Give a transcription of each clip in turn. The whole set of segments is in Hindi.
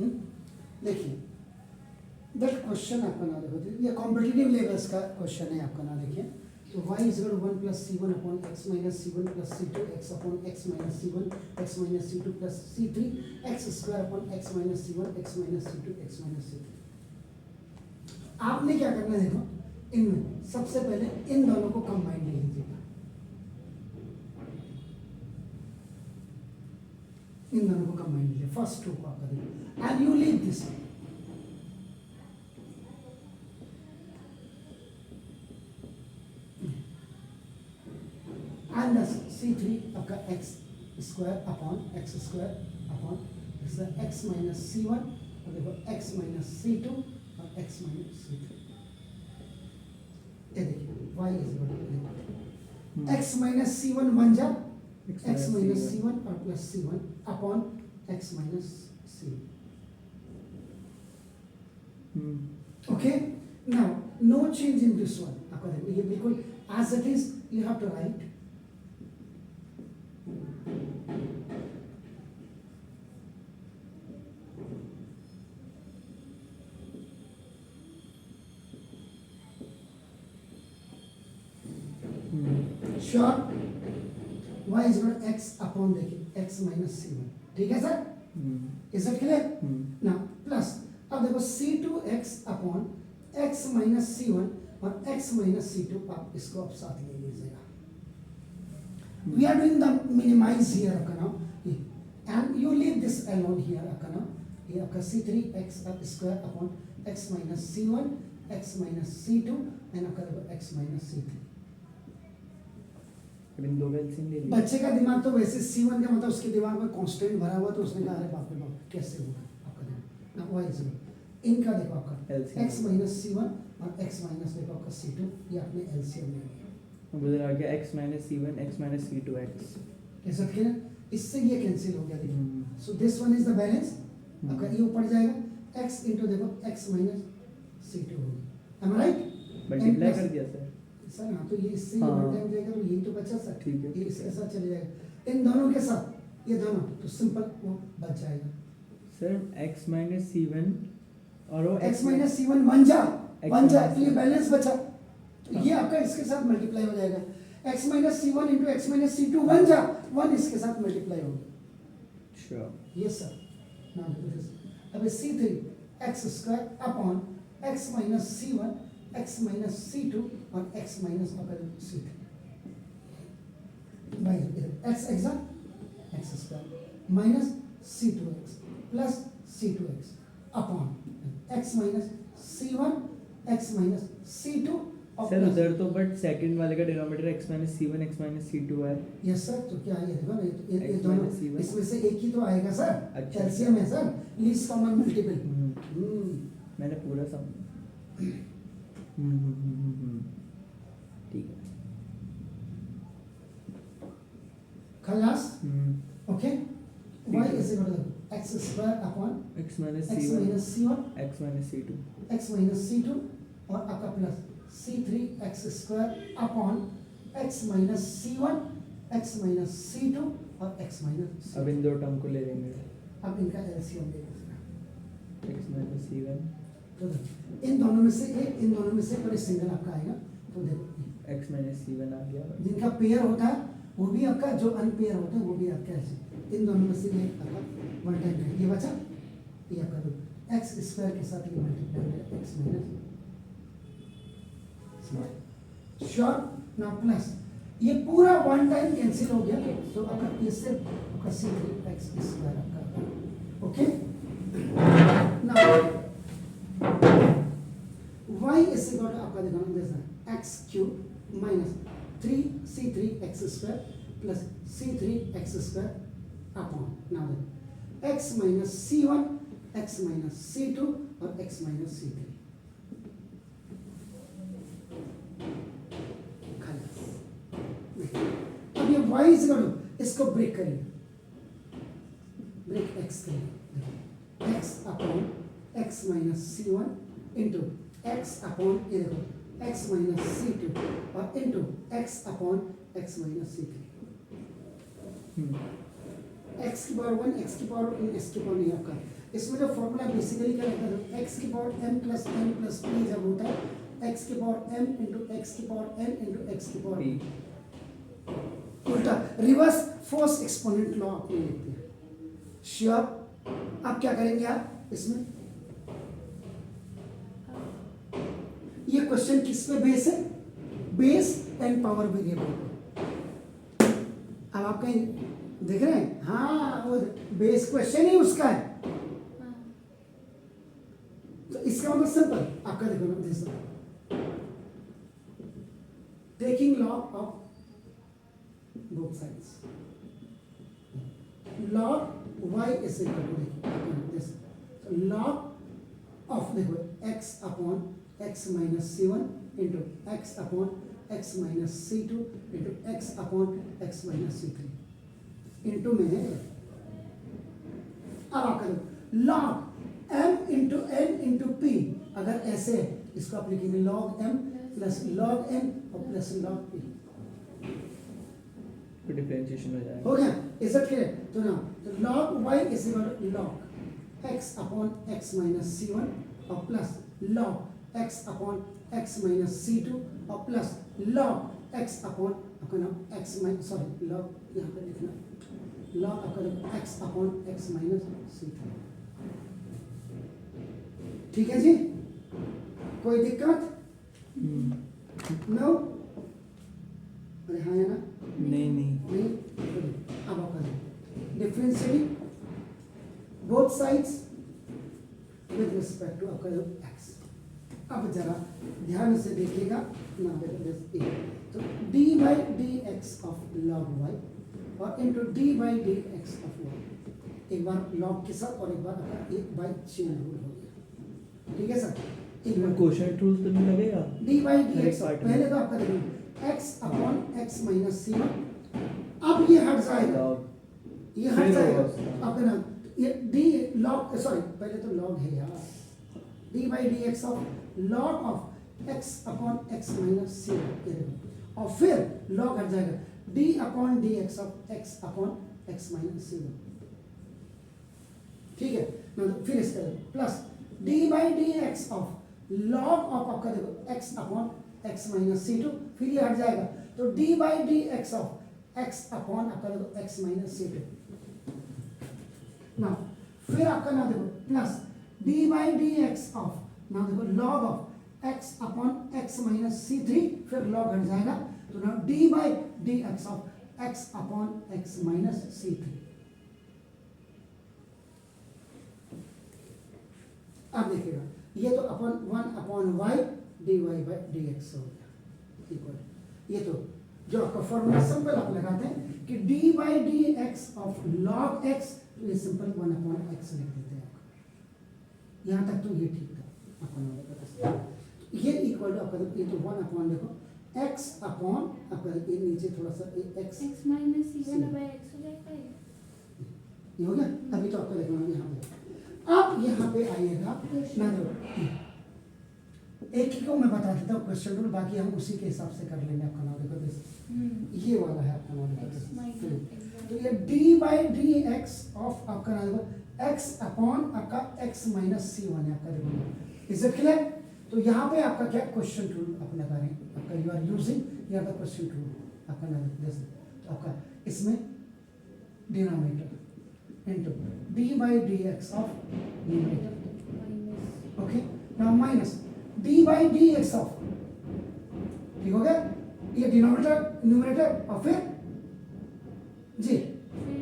देखिए दैट क्वेश्चन आपका ना देखो, ये कॉम्पिटिटिव लेवल्स का क्वेश्चन है आपका ना। देखिए तो y is equal to 1 plus c1 upon x minus c1 plus c2 x upon x minus c1 x minus c2 plus c3 x square upon x minus c1 x minus c2 x minus c3। आपने क्या करना है देखो, इनमें सबसे पहले इन दोनों को कंबाइन ले लीजिएगा, इन दोनों को कंबाइन लीजिए, फर्स्ट टू को आपका देखो, and you leave this and thus c3 आपका x square upon x square upon x minus c1 और देखो x माइनस c2 और x माइनस c3। ये देखिए y is equal to x minus c1 बन जा x माइनस c1 और plus c1 upon x minus c। Okay now no change in this one. आपका देखो ये बिल्कुल as it is you have to write sure y is equal x upon देखिए x माइनस c1, ठीक है sir, is it clear? Now plus अब देखो c2x upon x minus c1 और x माइनस c2, आप इसको अब साथ ले लीजिएगा। We are doing the minimise here आपका now, and you leave this alone here आपका नाउ, ये आपका c3x square upon x minus c1 x minus c2 and आपका देखो x माइनस c3। बच्चे का दिमाग तो वैसे c1 का मतलब उसके दिमाग में कांस्टेंट भरा हुआ, तो उसने कहा अरे बाप रे बाप कैसे होगा आपका देखो ना y इज इनका देखो आपका x माइनस c1 और x माइनस देखो आपका c2, ये आपने एलसीएम ले लिया, उधर आ गया x minus c1 x minus c2x, कैसा क्लियर? इससे ये कैंसिल हो गया देखो, so this one is the balance आपका, ये ऊपर जाएगा x इनटू देखो x माइनस c2 होगी, एम आई राइट? मल्टीप्लाई कर दिया सर। सर हाँ तो ये इससे वन टाइम जाएगा तो यही तो बचा सर, ठीक है, ये इसके साथ चले जाएगा, इन दोनों के साथ ये दोनों तो सिंपल वो बच जाएगा सर x माइनस c1 और वो x माइनस c1 बन जा तो ये बैलेंस बचा, तो ये आपका इसके साथ मल्टीप्लाई हो जाएगा, x minus c1 into x minus c2 बन जा, वन इसके साथ मल्टीप्लाई होगा। Sure yes sir. नाउ अब c3 x square upon x minus c1 x minus c2 और x minus c3 by x square minus c2x plus c2x upon x minus c1 x minus c2 sir उधर तो बट सेकंड वाले का denominator x minus c1 x minus c2 है। यस सर, तो क्या ये देखो ना ये दोनों इसमें से एक ही तो आएगा सर, अच्छा एलसीएम है सर, लीस्ट कॉमन मल्टीपल। मैंने पूरा समझा। ठीक है खलास। Okay y is equal to x square upon x minus c1 x minus c2 और आपका plus c3 x square upon x minus c1 x minus c2 और x माइनस। अब इन दो टर्म को ले लेंगे, अब इनका एलसीएम ले लीजिए, x माइनस c1 तो इन दोनों में से एक, इन दोनों में से पर सिंगल आपका आएगा, तो देखो x माइनस c1 आ गया, जिनका पेयर होता है वो भी आपका, जो अनपेयर होता है वो भी आपका ऐसे, इन दोनों में से एक आपका वन टाइम ये बचा, ये आपका दो x स्क्वायर के साथ ये मल्टीप्लाई हो जाएगा x minus sure. Now plus ये पूरा वन टाइम कैंसिल हो गया, तो आपका ये सिर्फ आपका c3x स्क्वायर आपका, okay. Now y is equal to आपका देखो जैसा x cube minus 3c3x square plus c3x square upon now x minus c1 x minus c2 और x माइनस c3। अब ये y इज इक्वल टू, इसको ब्रेक करिए, ब्रेक x करिए, x upon x minus c1 into x upon ये देखो x माइनस c2 और into x upon x minus c3। x की पावर 1 x की पावर x की पावर नहीं आपका इसमें जो फॉर्मूला बेसिकली क्या रहता है, एक्स की power m plus n plus p जब होता है एक्स की पावर एम इंटू एक्स की पावर एन इंटू एक्स की पावर P. उल्टा रिवर्स फोर्स एक्सपोनेंट लॉ आपने लिख दिया। श्योर? अब क्या करेंगे आप इसमें, ये क्वेश्चन किस पे बेस है, बेस एंड पावर वेरिएबल पे। अब आप कहीं देख रहे हैं, हाँ वो बेस क्वेश्चन ही उसका है, तो इसका मतलब सिंपल आपका देखो ना, this taking log of both sides, log y is equal to this, so log of देखो x upon x minus c1 into x upon x minus c2 into x upon x minus c3 into में है। अब आप करो log m into n into p, अगर ऐसे है इसको आप लिखेंगे log m plus log n और plus log p, तो डिफरेंशिएशन हो जाएगा। हो गया, इज इट क्लियर? तो ना तो log y is equal to log x upon x minus c1 और plus log x upon x minus c2 और प्लस log x upon आपका नाम x minus सॉरी log यहाँ पे लिखना log आपका x upon x minus c3, ठीक है जी? कोई दिक्कत? नो? अरे हाँ है ना? नहीं। अब आप करें differentiating both sides with respect to आपका जो x। अब जरा ध्यान से देखिएगा ना, देखो तो d by dx of log y और into d by dx of y, एक बार log के साथ और एक बार आपका एक बाय चेन रूल हो गया, ठीक है सर? एक बार क्वोशिएंट रूल तो नहीं लगेगा? d by dx Direct part में। पहले तो आपका देखो x upon x minus c1, अब ये हट जाएगा, ये हट फिर जाएगा होगा। आपका ना, ये d log सॉरी पहले तो log है यार, d by dx of log of x upon x minus c1, ये देखो, और फिर log हट जाएगा d upon dx of x upon x minus c1, ठीक है ना? तो फिर इसका plus d by dx of log of आपका देखो x upon x minus c2, फिर ये हट जाएगा तो d by dx of x upon आपका देखो x माइनस c2 ना, फिर आपका ना देखो plus d by dx of ना देखो log of x upon x minus c3, फिर log हट जाएगा तो ना d by dx of x upon x minus c3। अब देखिएगा ये तो अपन 1 upon y dy by dx हो गया इक्वल, ये तो जो आपका फॉर्मूला सिंपल आप लगाते हैं कि d by dx of log x, तो ये सिंपल 1 अपॉन x लिख देते हैं आपका, यहाँ तक तो ये ठीक था अपन, ये इक्वल टू आपका ये तो 1 अपॉन देखो x अपॉन आपका ये नीचे थोड़ा सा x minus c1 bye x हो जाएगा, ये हो गया। अभी तो आपका देखना यहाँ पे, अब यहाँ पे आइएगा ना, देखो एक ही को मैं बता देता हूँ क्वेश्चन रूल, बाकी हम उसी के हिसाब से कर लेंगे। आपका नाम देखो दिस, ये वाला है आपका नाम देखो, तो ये d by D x of आपका नाम देखो x अपॉन आपका x माइनस c1 है आपका देखो, इज इट क्लियर? तो यहाँ पे आपका क्या क्वेश्चन रूल अपना करें, आपका यू आर यूजिंग यहाँ का क्वेश्चन रूल आपका नाम जैसे, तो आपका इसमें denominator into d by D x of numerator, okay now minus d by D x of, ठीक हो गया, ये डिनोमिनेटर न्यूमरेटर और फिर जी फिर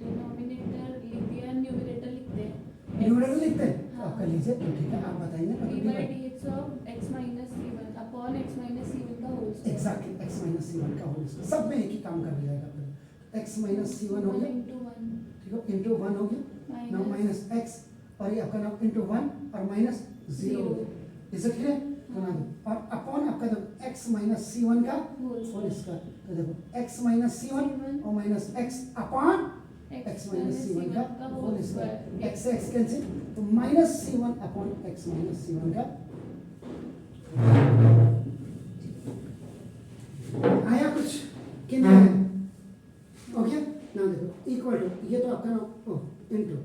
डिनोमिनेटर लिख दिया, न्यूमरेटर लिखते हैं, न्यूमरेटर लिखते हैं, तो आप कर लीजिए, तो ठीक है आप बताइए ना, d by dx of x minus c1 upon x minus c1 का whole square, exactly x minus c1 का होल स्क्वायर, सब में एक ही काम कर जाएगा फिर, x माइनस c1 हो गया, into 1 ठीक है, इंटू 1 हो गया, नाउ माइनस x और ये आपका नाम इंटू 1 और माइनस 0 हो गया, इसे क्लियर बना दो, और अपॉन आपका देखो x माइनस c1 का होल स्क्वायर, तो देखो x माइनस c1 और minus x upon x minus c1 का होल स्क्वायर, x से x कैंसिल, तो minus c1 upon x minus c1 का, आया कुछ कि नहीं? ओके ना देखो इक्वल टू, ये तो आपका ना इनटू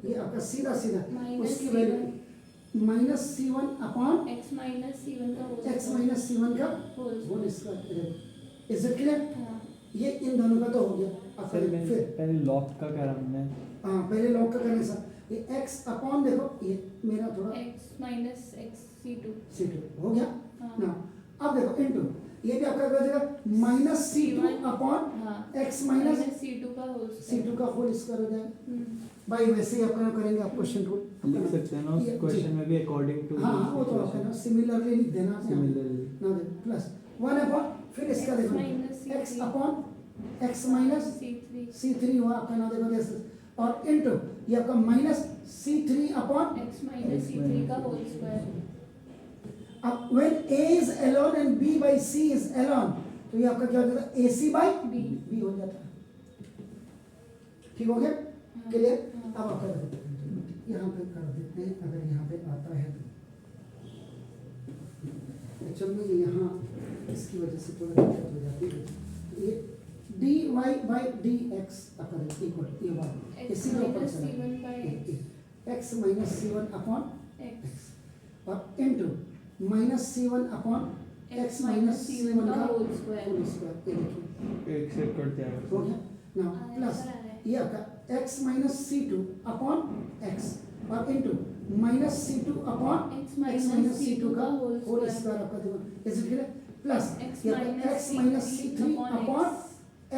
ये आपका सीधा सीधा माइनस उसकी value minus C1 upon x minus C1 का होल एक्स माइनस C1 का whole whole square. Is it clear? हाँ ये इन दोनों का तो हो गया। अब सर मैं फिर पहले लॉग का करा हमने। हाँ पहले लॉग का करने सर, ये x अपॉन देखो ये मेरा थोड़ा x minus x C2 C2 हो गया हाँ। ना। अब देखो इनटू ये भी आपका हो जाएगा माइनस C2 C1 अपॉन हाँ x माइनस C2 का होल C2 का होल स्क्वायर हो जाएगा। हम्म। भाई वैसे ही अपना करेंगे आप क्वेश्चन रूल लिख सकते हैं ना उस क्वेश्चन में भी अकॉर्डिंग टू हाँ हाँ वो तो आपका ना सिमिलरली लिख देना आपने। सिमिलरली ना देखो प्लस 1 अपॉन फिर इसका X देखो minus C3 x upon x minus C3 C3 हुआ आपका ना देखो जैसे और इनटू ये आपका minus C3 upon x minus C3 का होल स्क्वायर। अब when A is alone and B by C is alone तो ये आपका क्या हो जाता है AC by B हो जाता है। ठीक हो गया क्लियर? अब आपका देखो यहाँ पे कर देते हैं, अगर यहाँ पे आता है तो एक्चुअल में यहाँ इसकी वजह से थोड़ा दिक्कत हो जाती है। ये dy by dx अगर इक्वल ये बात X इसी के ऊपर minus चला C1 by x minus C1 upon X x और into minus C1 upon x minus C1 का होल स्क्वायर। Whole square. ये देखिए एक से कट जाएगा। हो गया ना प्लस ये आपका x minus C2 upon x और into minus C2 upon X x minus C2 का होल स्क्वायर आपका देखो is it clear? Plus x minus C3 upon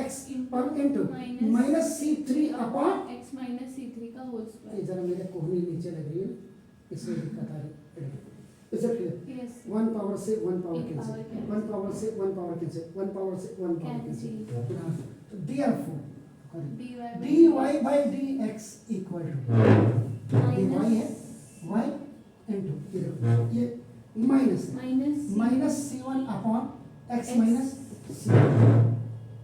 x और into minus C3 upon x minus C3 का होल ये स्क्वायर। जरा मेरे कोहनी नीचे लग रही है इसमें दिक्कत आ रही है। Is it clear? Yes 1 power से 1 पावर एक कैंसिल, power cancel। 1 पावर से 1 पावर कैंसिल, 1 पावर से 1 पावर कैंसिल। तो therefore dy by dx equal to dy है y इनटू ये minus minus C1 upon x minus C2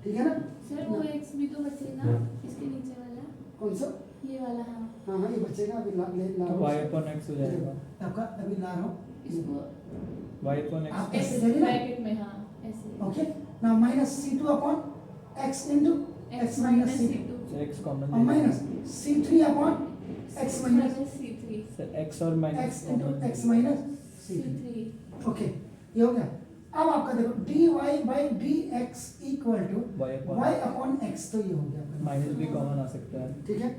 ठीक है ना? सर वो एक्स भी तो बचेगा इसके नीचे वाला कौन सा? ये वाला हाँ हाँ हाँ ये बचेगा अभी ला तो रहा y हूँ। upon x हो जाएगा। आपका अभी ला रहा हूँ इसको y upon x आप एक्स ऐसे करिए ना। ब्रैकेट में हाँ ऐसे ओके ना minus C2 upon x into x minus C2 तो x कॉमन और minus C3 upon x minus C3 sir x और minus x into x minus C3 C3 okay ये हो गया। अब आपका देखो dy by dx equal to y upon x तो ये हो गया आपका माइनस भी कॉमन आ सकता है। ठीक है।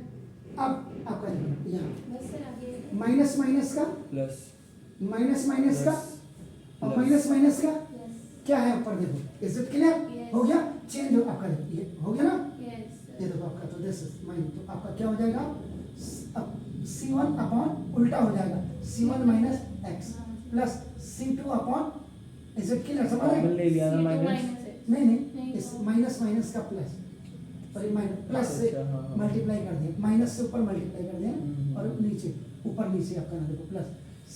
अब आपका देखो यहाँ बस सर आगे माइनस माइनस का प्लस माइनस माइनस का और Plus. माइनस माइनस का यस क्या है ऊपर देखो इज इट क्लियर? Yes. हो गया चेंज हो आपका देखो ये हो गया ना यस ये देखो आपका तो दिस इज माइन तो आपका क्या हो जाएगा अब C1 अपॉन उल्टा हो जाएगा C1 minus x plus C2 upon is it clear? समझ कॉमन रहे? ले लिया ना C2 माइनस। minus X। नहीं नहीं नहीं, इस तो- माइनस माइनस का प्लस और माइनस प्लस से अच्छा, हाँ, हाँ। मल्टीप्लाई कर दिया माइनस से ऊपर मल्टीप्लाई कर दिया हम्म। और नीचे ऊपर नीचे आपका ना देखो प्लस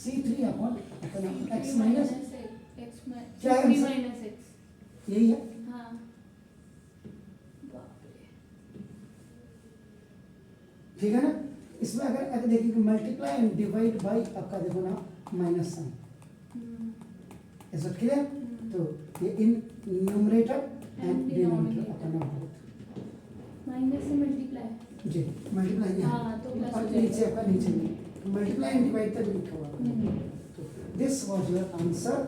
C3 अपॉन आपका नाम C3 x माइनस X क्या है C3 आंसर? minus X यही है। हाँ बाप रे ठीक है ना? इसमें अगर अगर देखिए मल्टीप्लाई एंड डिवाइड बाई आपका देखो ना minus sign is it clear? तो ये इन न्यूमरेटर एंड डिनोमिनेटर आपका नाम हो माइनस से मल्टीप्लाई जी मल्टीप्लाई नहीं हाँ, तो plus और हो जाएगा। नीचे आपका नीचे मल्टीप्लाई एंड डिवाइड तक लिखा हुआ है। तो दिस वाज योर आंसर।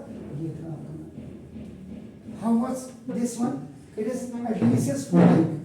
ये था आपका how was this one? It is a delicious food